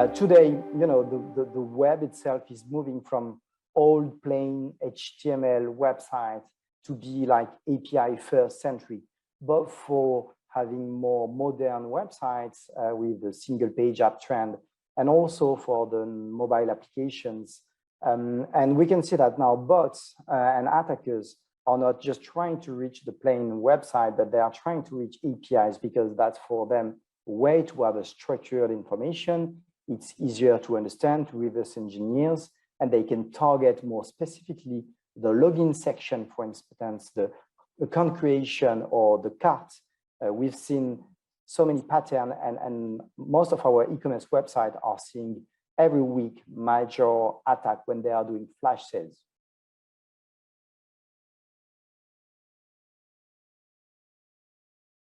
Today, the web itself is moving from old plain HTML website to be like API first century, both for having more modern websites with the single page app trend, and also for the mobile applications. And we can see that now bots and attackers are not just trying to reach the plain website, but they are trying to reach APIs because that's for them a way to have a structured information. It's easier to understand, to reverse engineers, and they can target more specifically the login section, for instance, the account creation or the cart. We've seen so many patterns, and most of our e-commerce websites are seeing every week major attack when they are doing flash sales.